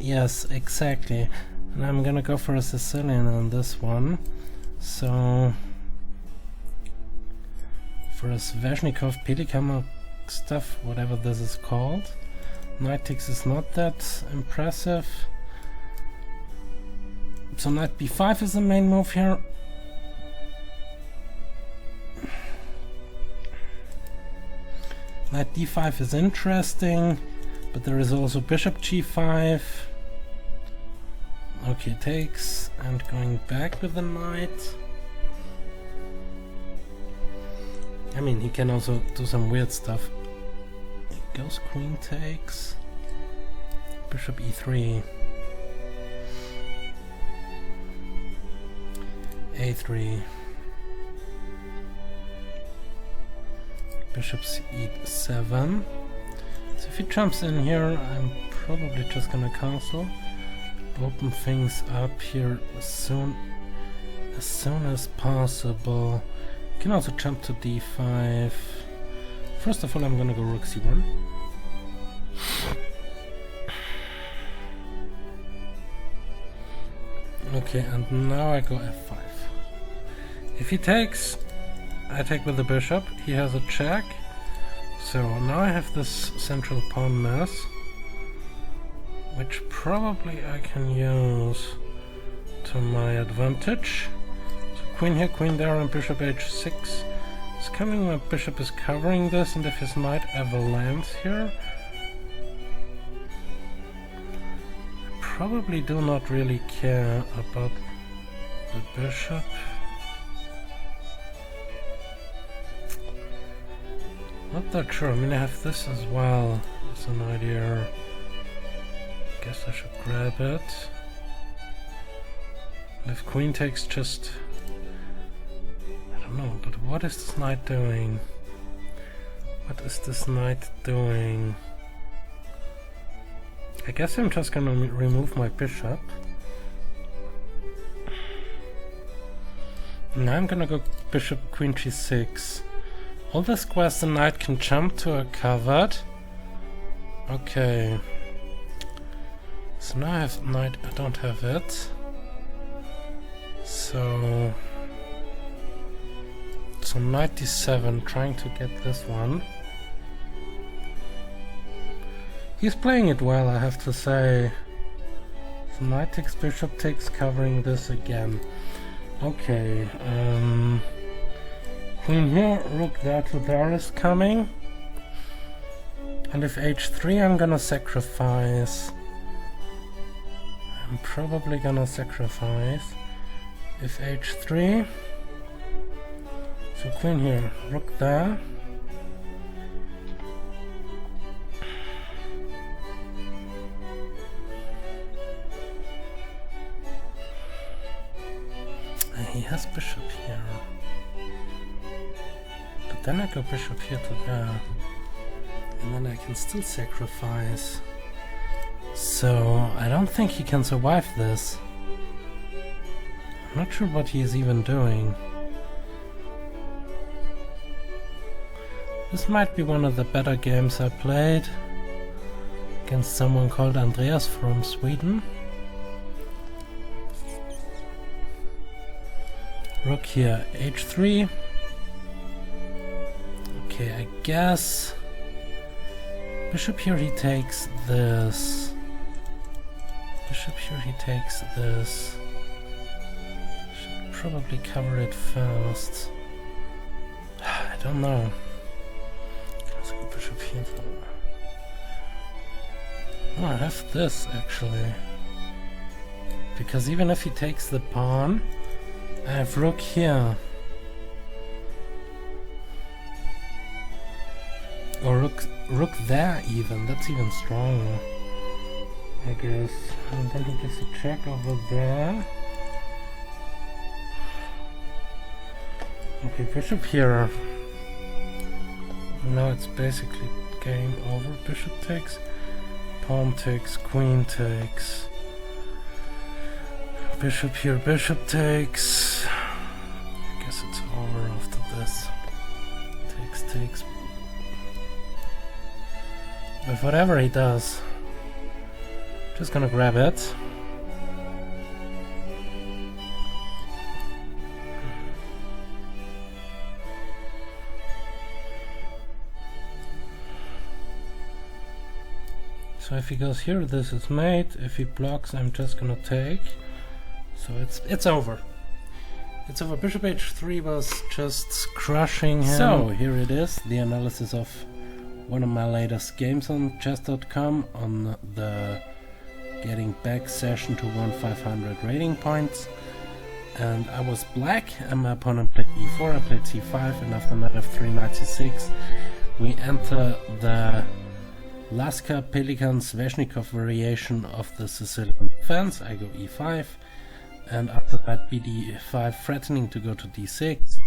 Yes, exactly. And I'm gonna go for a Sicilian on this one. So for a Sveshnikov Pelikama stuff, whatever this is called, knight takes is not that impressive. So knight b5 is the main move here. Knight d5 is interesting, but there is also bishop g5. Okay, takes, and going back with the knight. I mean, he can also do some weird stuff. He goes queen takes, bishop e3, a3, bishop e7. So if he jumps in here, I'm probably just gonna cancel. Open things up here as soon as possible. You can also jump to d5. First of all, I'm gonna go rook c1. Okay, and now I go f5. If he takes, I take with the bishop. He has a check. So now I have this central pawn mess, which probably I can use to my advantage. So queen here, queen there, and bishop h6 is coming. My bishop is covering this, and if his knight ever lands here, I probably do not really care about the bishop. Not that sure. I mean, I have this as well as an idea. Guess I should grab it. If queen takes, just I don't know, but what is this knight doing? What is this knight doing? I guess I'm just gonna remove my bishop. Now I'm gonna go bishop queen g6. All the squares the knight can jump to are covered. Okay. So now I have knight, I don't have it. So knight d7, trying to get this one. He's playing it well, I have to say. So knight takes, bishop takes, covering this again. Okay, queen here, rook there to there is coming. And if h3, I'm gonna sacrifice. I'm probably gonna sacrifice. If h3, so queen here, rook there. And he has bishop here. But then I go bishop here to there. And then I can still sacrifice. So I don't think he can survive this. I'm not sure what he is even doing. This might be one of the better games I played against someone called Andreas from Sweden. Rook here, h3. Okay, I guess bishop here he takes this. Bishop here he takes this. Should probably cover it first. I don't know. Let's go bishop here. Oh, I have this actually. Because even if he takes the pawn, I have rook here. Or rook there even, that's even stronger, I guess. And then he gets a check over there. Okay, bishop here. Now it's basically game over. Bishop takes, pawn takes, queen takes. Bishop here, bishop takes. I guess it's over after this. Takes. But whatever he does, Just gonna grab it. So if he goes here, this is mate. If he blocks, I'm just gonna take. So it's over. It's over. Bishop h3 was just crushing him. So here it is, the analysis of one of my latest games on chess.com on the getting back session to 1/500 rating points. And I was black, and my opponent played e4, I played c5, and after knight f3, knight c6, we enter the Laska Pelikan Sveshnikov variation of the Sicilian defense. I go e5, and after that bd5, threatening to go to d6,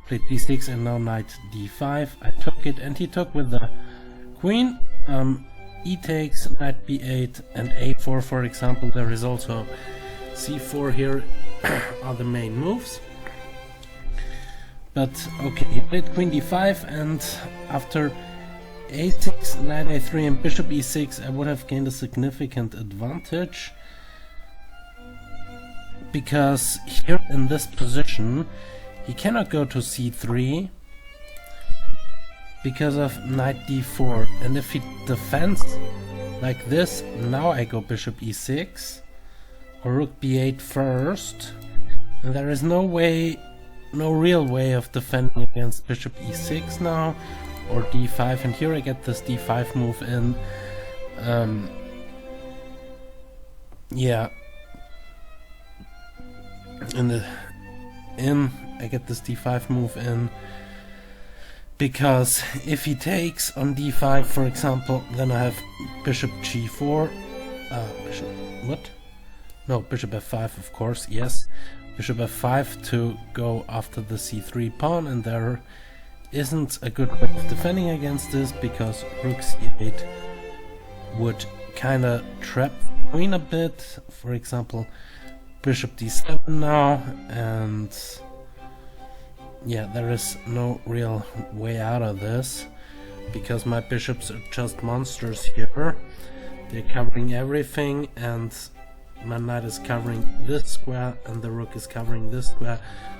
played d6, and now knight d5. I took it, and he took with the queen. E takes, knight b8, and a4, for example. There is also c4 here are the main moves. But okay, he played queen d5, and after a6, knight a3, and bishop e6, I would have gained a significant advantage, because here in this position he cannot go to c3 because of knight d4, and if he defends like this, now I go bishop e6 or rook b8 first, and there is no real way of defending against bishop e6 now, or d5, and here I get this d5 move in. Yeah, I get this d5 move in, because if he takes on d5, for example, then I have bishop g4, bishop f5, of course, yes, bishop f5 to go after the c3 pawn, and there isn't a good way of defending against this, because rook c8 would kinda trap the queen a bit. For example, bishop d7 now, and yeah, there is no real way out of this, because my bishops are just monsters here. They're covering everything, and my knight is covering this square, and the rook is covering this square,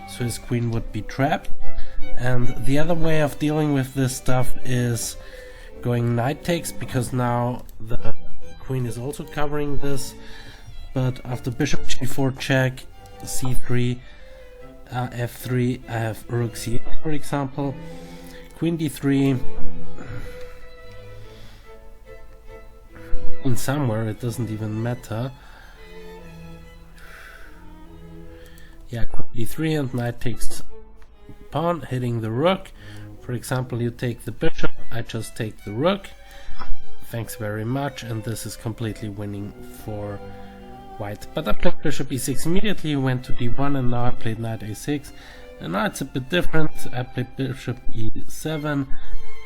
so his queen would be trapped. And the other way of dealing with this stuff is going knight takes, because now the queen is also covering this. But after bishop g4 check, c3, f3, I have rook c8, for example, queen d3, in somewhere, it doesn't even matter. Yeah, queen d3 and knight takes pawn, hitting the rook. For example, you take the bishop, I just take the rook. Thanks very much, and this is completely winning for white. But I played bishop e6 immediately, went to d1, and now I played knight a6. And now it's a bit different. I played bishop e7,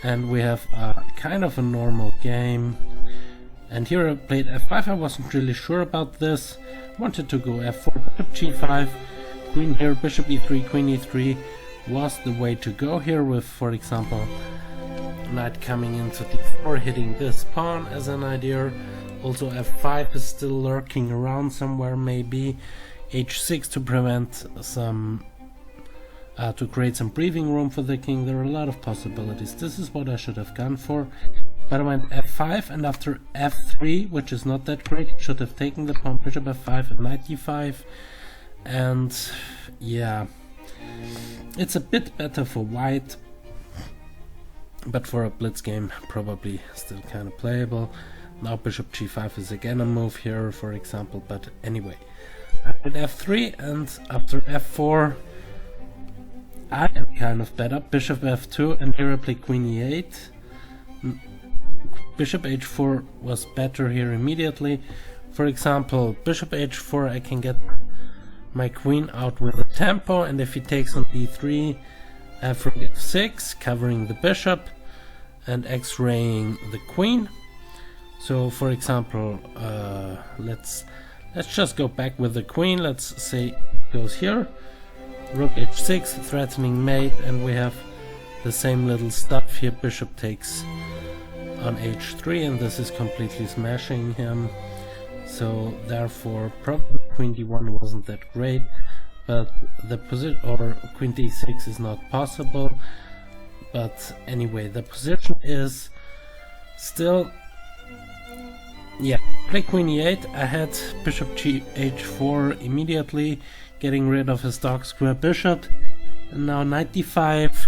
and we have kind of a normal game. And here I played f5. I wasn't really sure about this. Wanted to go f4, bishop g5, queen here, bishop e3, queen e3 was the way to go here, with, for example, knight coming into d4, hitting this pawn as an idea. Also f5 is still lurking around somewhere, maybe h6 to prevent some to create some breathing room for the king. There are a lot of possibilities. This is what I should have gone for, but I went f5, and after f3, which is not that great, should have taken the pawn, bishop f5 and knight d5. And yeah, it's a bit better for white, but for a blitz game probably still kind of playable. Now bishop g5 is again a move here, for example, but anyway, I played f3, and after f4 I am kind of better, bishop f2, and here I play queen e8. Bishop h4 was better here immediately. For example, bishop h4, I can get my queen out with a tempo, and if he takes on d3, I have rook f6 covering the bishop and x-raying the queen. So for example, let's just go back with the queen. Let's say it goes here, rook h6 threatening mate, and we have the same little stuff here. Bishop takes on h3, and this is completely smashing him. so therefore probably queen d1 wasn't that great, but the position, or queen d6 is not possible. But anyway, the position is still, yeah, play queen e8. I had bishop h4 immediately, getting rid of his dark square bishop, and now knight d5,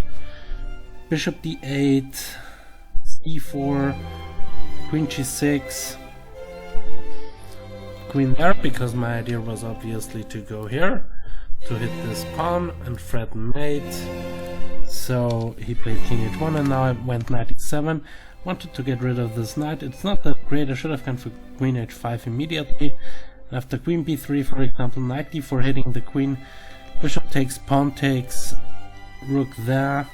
bishop d8, e4, queen g6, queen there, because my idea was obviously to go here to hit this pawn and threaten mate. So he played king h1, and now I went knight e7. Wanted to get rid of this knight. It's not that great. I should have gone for queen h5 immediately. After queen b3, for example, knight d4 hitting the queen, bishop takes, pawn takes, rook there,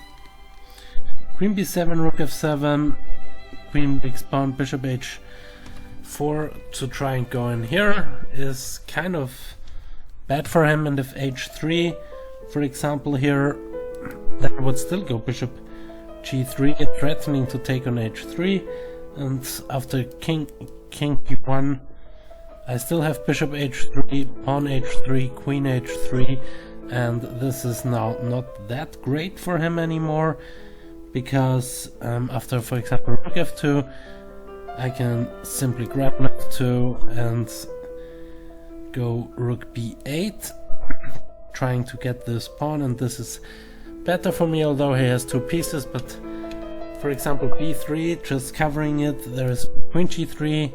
queen b7, rook f7, queen takes pawn, bishop h4 to try and go in here is kind of bad for him. And if h3, for example, here, then I would still go bishop g3, threatening to take on h3, and after king g1, I still have bishop h3, pawn h3, queen h3, and this is now not that great for him anymore, because after, for example, rook f2, I can simply grab knight f2 and go rook b8, trying to get this pawn, and this is better for me, although he has two pieces. But for example, b3, just covering it, there's queen g3,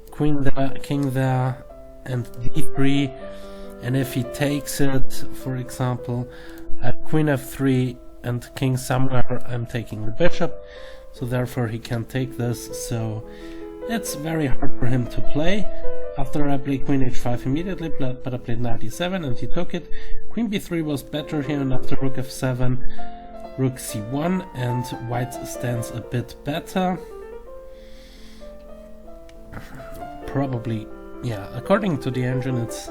queen there, king there, and d3, and if he takes it, for example, at queen f3 and king somewhere, I'm taking the bishop, so therefore he can't take this, so it's very hard for him to play. After I played queen h5 immediately, but I played knight e7 and he took it. Queen b3 was better here, and after rook f7, rook c1, and white stands a bit better. Probably, yeah, according to the engine it's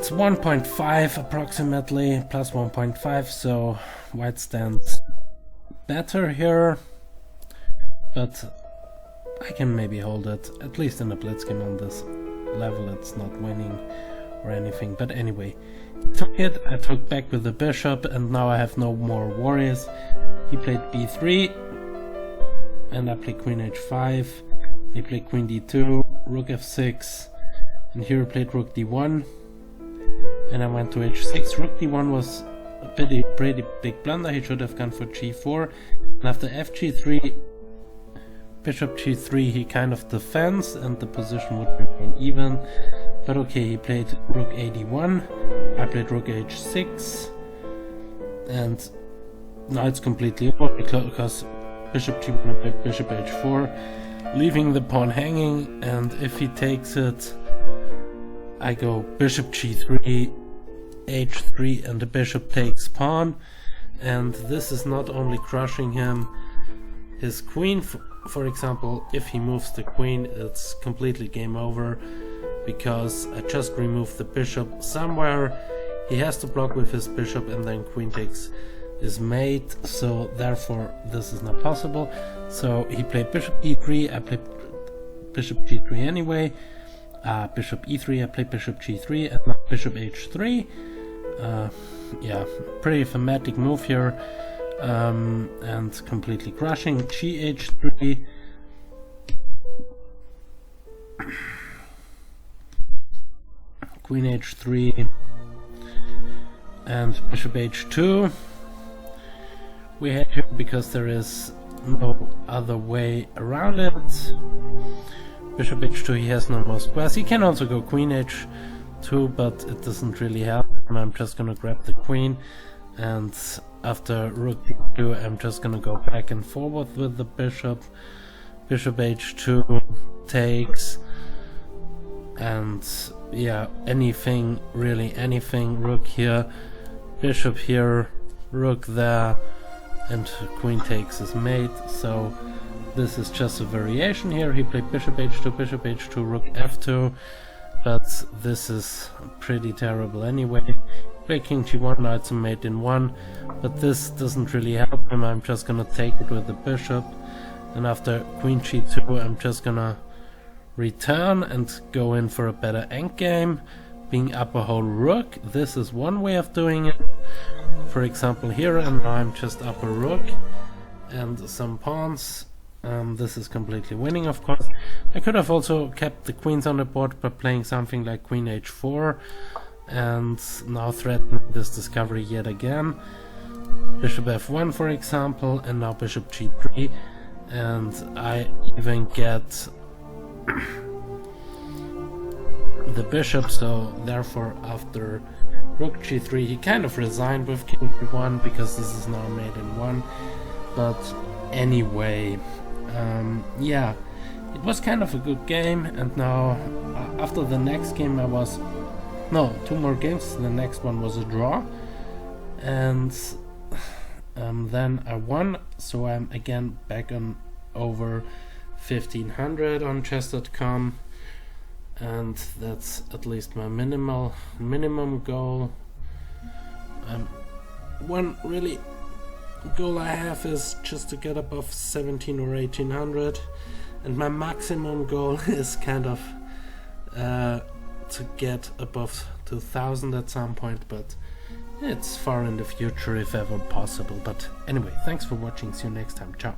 1.5 approximately, plus 1.5, so white stands better here, but I can maybe hold it, at least in a blitz game on this level. It's not winning or anything, but anyway, took it, I took back with the bishop, and now I have no more worries. He played b3, and I played queen h5, he played queen d2, rook f6, and here he played rook d1, and I went to h6. Rook d1 was a pretty big blunder. He should have gone for g4, and after fg3, bishop g3, he kind of defends, and the position would remain even. But okay, he played rook ad1, I played rook h6, and now it's completely over, because bishop g1, I played bishop h4, leaving the pawn hanging, and if he takes it, I go bishop g3, h3, and the bishop takes pawn, and this is not only crushing him, his queen, for example, if he moves the queen, it's completely game over, because I just removed the bishop somewhere. He has to block with his bishop, and then queen takes his mate, so therefore this is not possible. So he played bishop e3, I played bishop g3 anyway, bishop e3, I played bishop g3, and now bishop h3. Yeah, pretty thematic move here. And completely crushing. Gh3, queen h3, and bishop h2. We had here, because there is no other way around it. Bishop h2, he has no more squares. He can also go queen h2, but it doesn't really help. I'm just gonna grab the queen, and after rook d2, I'm just gonna go back and forward with the bishop. Bishop h2 takes, and yeah, anything, really anything. Rook here, bishop here, rook there, and queen takes his mate. So this is just a variation here. He played bishop h2, rook f2, but this is pretty terrible anyway. Play king g1, now it's a mate in 1, but this doesn't really help him. I'm just gonna take it with the bishop, and after queen g2, I'm just gonna return and go in for a better endgame, being up a whole rook. This is one way of doing it. For example here, and now I'm just up a rook and some pawns. This is completely winning, of course. I could have also kept the queens on the board by playing something like queen h4 and now threaten this discovery yet again. Bishop f1 for example, and now bishop g3, and I even get the bishop, so therefore after rook g3 he kind of resigned with king b1 because this is now made in one. But anyway, yeah, it was kind of a good game, and now after the next game I was two more games. The next one was a draw, and then I won, so I'm again back on over 1500 on chess.com, and that's at least my minimum goal. One really goal I have is just to get above 17 or 1800, and my maximum goal is kind of to get above 2000 at some point, but it's far in the future if ever possible. But anyway, thanks for watching, see you next time, ciao.